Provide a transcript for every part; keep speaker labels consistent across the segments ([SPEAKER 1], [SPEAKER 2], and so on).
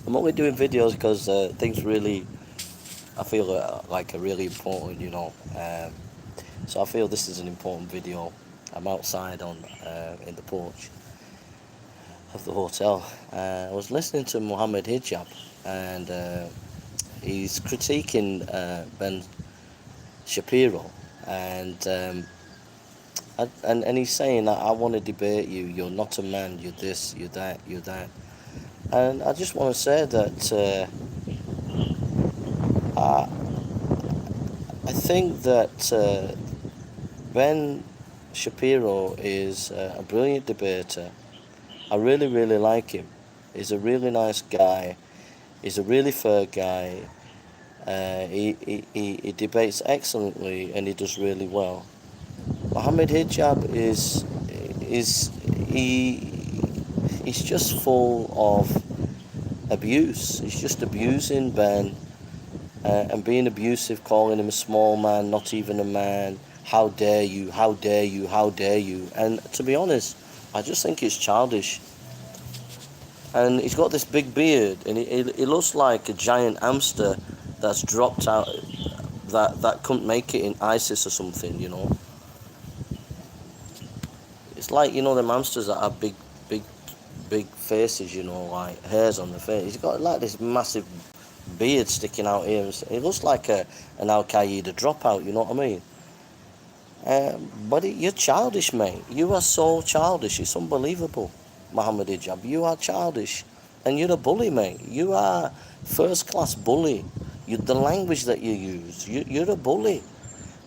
[SPEAKER 1] I'm only doing videos because things really, I feel like are really important, So I feel this is an important video. I'm outside on in the porch of the hotel. I was listening to Mohammed Hijab, and he's critiquing Ben Shapiro, and and he's saying that I want to debate you. You're not a man. You're this. You're that. You're that. And I just want to say that I I think that Ben Shapiro is a brilliant debater. I really really like him. He's a really nice guy. He's a really fair guy. He debates excellently and he does really well. Mohammed Hijab is he he's just full of abuse. He's just abusing Ben and being abusive, calling him a small man, not even a man. How dare you? How dare you? How dare you? And to be honest, I just think it's childish. And he's got this big beard, and he looks like a giant hamster that's dropped out that couldn't make it in ISIS or something. It's like them hamsters that have big faces. Like hairs on the face. He's got like this massive beard sticking out here. It looks like an Al Qaeda dropout. You know what I mean? But you're childish, mate. You are so childish. It's unbelievable, Mohammed Hijab. You are childish, and you're a bully, mate. You are first class bully. The language that you use, you're a bully.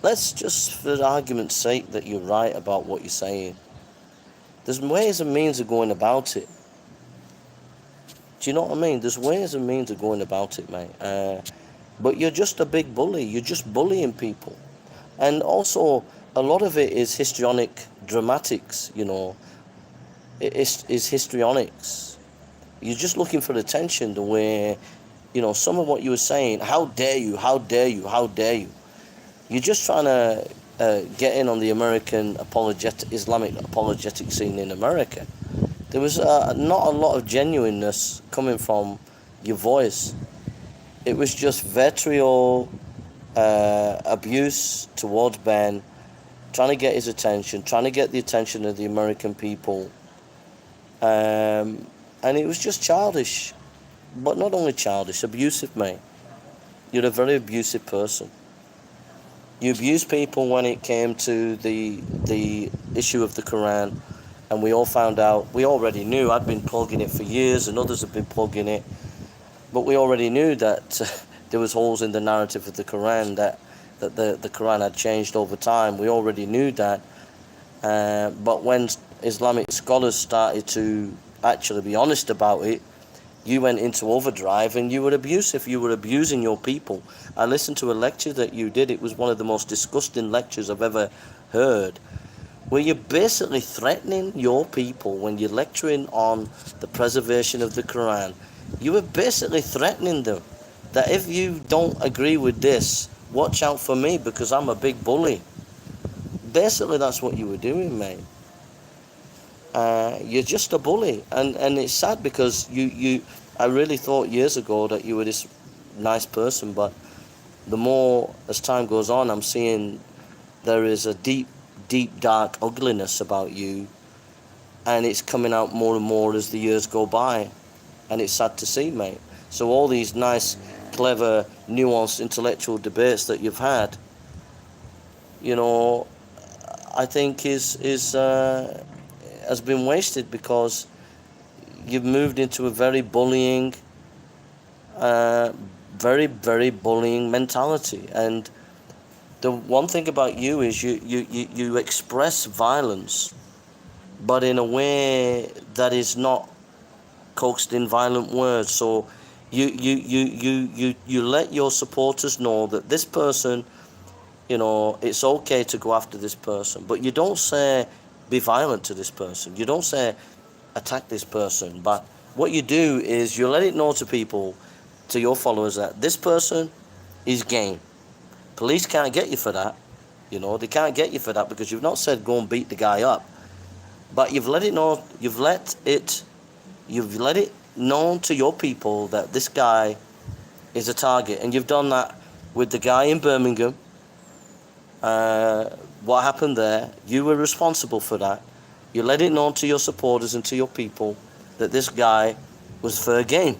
[SPEAKER 1] Let's just, for argument's sake, that you're right about what you're saying. There's ways and means of going about it. Do you know what I mean? There's ways and means of going about it, mate. But you're just a big bully. You're just bullying people. And also, a lot of it is histrionic dramatics, It's histrionics. You're just looking for attention the way, some of what you were saying, how dare you, how dare you, how dare you. You're just trying to get in on the American Islamic apologetic scene in America. There was not a lot of genuineness coming from your voice. It was just vitriol, abuse towards Ben, trying to get his attention, trying to get the attention of the American people. And it was just childish. But not only childish, abusive, mate. You're a very abusive person. You abused people when it came to the issue of the Quran, and we all found out, we already knew, I'd been plugging it for years and others have been plugging it, but we already knew that there was holes in the narrative of the Quran, that the Quran had changed over time. We already knew that, but when Islamic scholars started to actually be honest about it, you went into overdrive and you were abusive. You were abusing your people. I listened to a lecture that you did. It was one of the most disgusting lectures I've ever heard, where you're basically threatening your people when you're lecturing on the preservation of the Quran. You were basically threatening them that if you don't agree with this, watch out for me because I'm a big bully. Basically, that's what you were doing, mate. You're just a bully, and it's sad because I really thought years ago that you were this nice person, but the more as time goes on, I'm seeing there is a deep dark ugliness about you, and it's coming out more and more as the years go by, and it's sad to see, mate. So all these nice, clever, nuanced intellectual debates that you've had, I think has been wasted because you've moved into a very bullying, very bullying mentality. And the one thing about you is you express violence, but in a way that is not coaxed in violent words. So you let your supporters know that this person, it's okay to go after this person, but you don't say be violent to this person. You don't say attack this person, but what you do is you let it know to people, to your followers, that this person is game. Police can't get you for that. They can't get you for that because you've not said go and beat the guy up, but you've let it know. You've let it known to your people that this guy is a target, and you've done that with the guy in Birmingham. What happened there? You were responsible for that. You let it known to your supporters and to your people that this guy was fair game.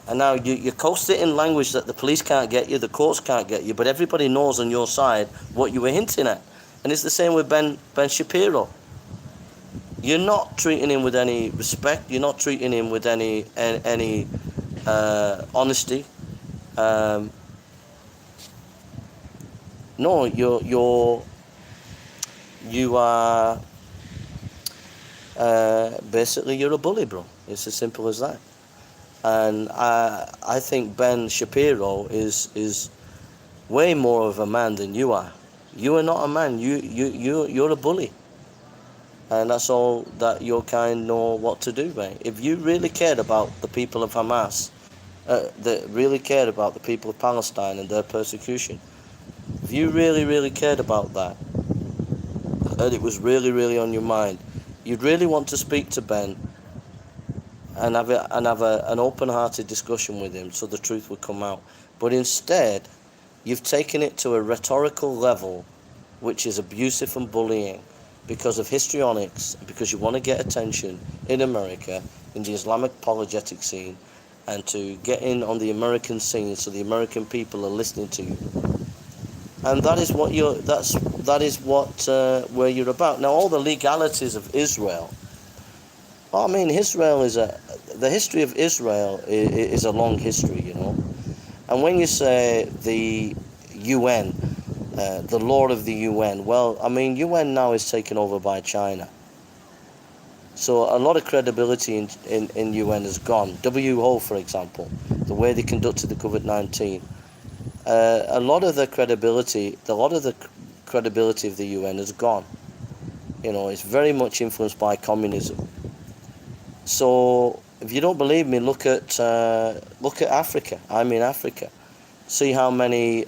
[SPEAKER 1] And now you coast it in language that the police can't get you, the courts can't get you, but everybody knows on your side what you were hinting at. And it's the same with Ben Shapiro. You're not treating him with any respect. You're not treating him with any honesty. No, you are basically you're a bully, bro. It's as simple as that. And I think Ben Shapiro is way more of a man than you are. You are not a man. You're a bully. And that's all that your kind know what to do, mate. If you really cared about the people of Hamas, that really cared about the people of Palestine and their persecution, if you really cared about that, and it was really on your mind, you'd really want to speak to Ben and have an open-hearted discussion with him so the truth would come out. But instead, you've taken it to a rhetorical level which is abusive and bullying because of histrionics, because you want to get attention in America, in the Islamic apologetic scene, and to get in on the American scene so the American people are listening to you. And that is what where you're about. Now, all the legalities of Israel, I mean, the history of Israel is a long history, you know. And when you say the UN, the law of the UN, well, I mean, UN now is taken over by China. So a lot of credibility in UN has gone. WHO, for example, the way they conducted the COVID-19, a lot of the credibility of the UN has gone. You know, it's very much influenced by communism. So if you don't believe me, look at Africa. I'm in Africa. See how many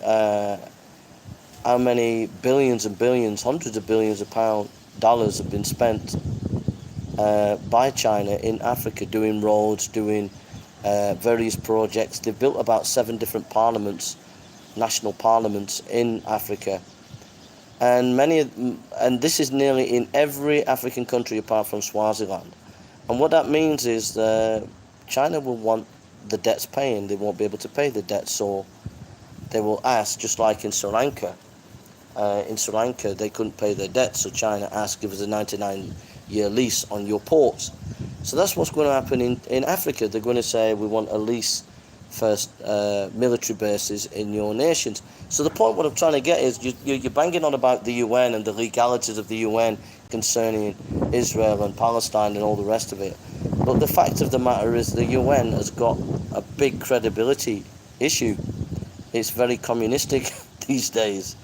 [SPEAKER 1] billions and billions, hundreds of billions of dollars have been spent by China in Africa doing roads, doing various projects. They've built about 7 different parliaments, national parliaments in Africa, and this is nearly in every African country apart from Swaziland. And what that means is China will want the debts paying. They won't be able to pay the debt, so they will ask, just like in Sri Lanka. In Sri Lanka, they couldn't pay their debt, so China asked, give us a 99-year lease on your ports. So that's what's going to happen in Africa. They're going to say, we want a lease first military bases in your nations. So the point what I'm trying to get is you're banging on about the UN and the legalities of the UN concerning Israel and Palestine and all the rest of it. But the fact of the matter is the UN has got a big credibility issue. It's very communistic these days.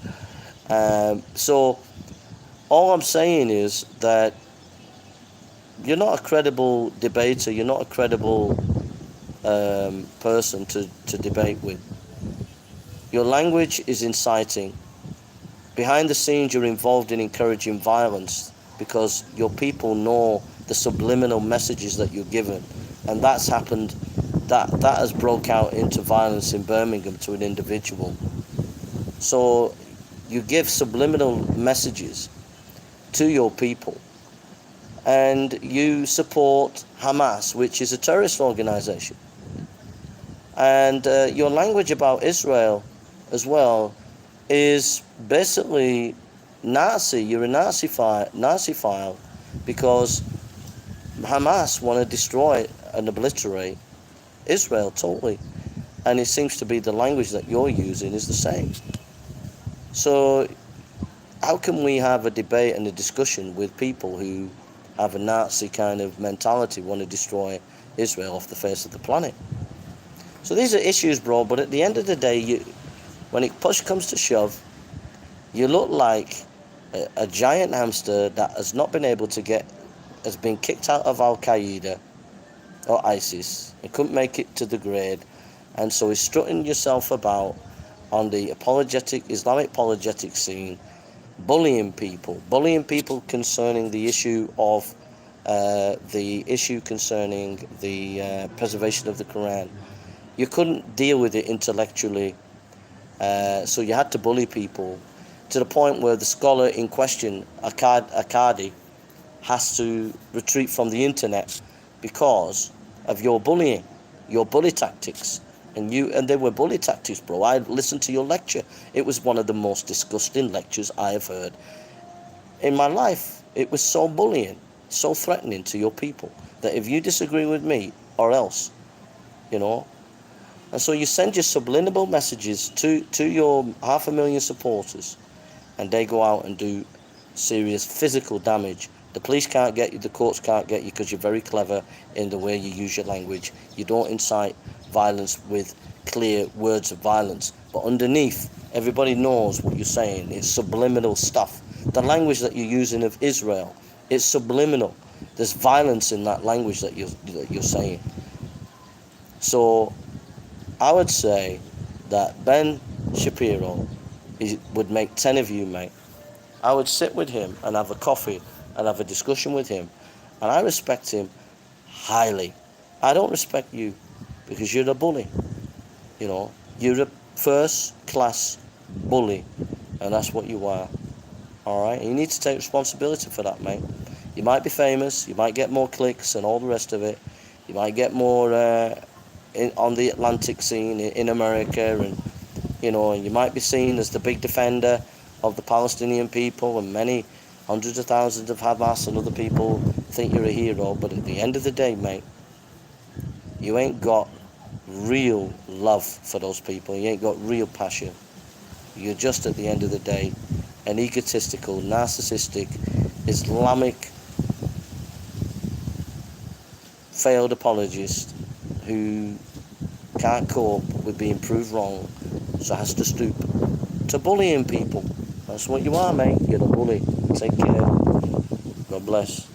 [SPEAKER 1] So all I'm saying is that you're not a credible debater, you're not a credible person to debate with. Your language is inciting. Behind the scenes, you're involved in encouraging violence because your people know the subliminal messages that you're given, and that's happened. That has broke out into violence in Birmingham to an individual. So you give subliminal messages to your people, and you support Hamas, which is a terrorist organization. And your language about Israel as well is basically Nazi. You're a Nazi file because Hamas want to destroy and obliterate Israel totally. And it seems to be the language that you're using is the same. So how can we have a debate and a discussion with people who have a Nazi kind of mentality, want to destroy Israel off the face of the planet? So these are issues, bro, but at the end of the day, when it push comes to shove, you look like a giant hamster that has not been able to has been kicked out of Al-Qaeda or ISIS. It couldn't make it to the grade, and so he's strutting yourself about on the Islamic apologetic scene, bullying people concerning the issue of the issue concerning the preservation of the Quran. You couldn't deal with it intellectually, so you had to bully people to the point where the scholar in question, Akkadi, has to retreat from the internet because of your bullying, your bully tactics. And they were bully tactics, bro. I listened to your lecture. It was one of the most disgusting lectures I have heard in my life. It was so bullying, so threatening to your people that if you disagree with me or else, you know. And so you send your subliminal messages to your 500,000 supporters, and they go out and do serious physical damage. The police can't get you, the courts can't get you, because you're very clever in the way you use your language. You don't incite violence with clear words of violence, but underneath, everybody knows what you're saying. It's subliminal stuff. The language that you're using of Israel, it's subliminal. There's violence in that language that you're saying. So I would say that Ben Shapiro would make 10 of you, mate. I would sit with him and have a coffee and have a discussion with him. And I respect him highly. I don't respect you because you're a bully. You know, you're a first-class bully, and that's what you are. All right? And you need to take responsibility for that, mate. You might be famous, you might get more clicks and all the rest of it. You might get more on the Atlantic scene in America, and you know, you might be seen as the big defender of the Palestinian people, and many hundreds of thousands of Hamas and other people think you're a hero. But at the end of the day, mate, you ain't got real love for those people. You ain't got real passion. You're just, at the end of the day, an egotistical, narcissistic, Islamic failed apologist who can't cope with being proved wrong, so has to stoop to bullying people. That's what you are, mate. You're a bully. Take care. God bless.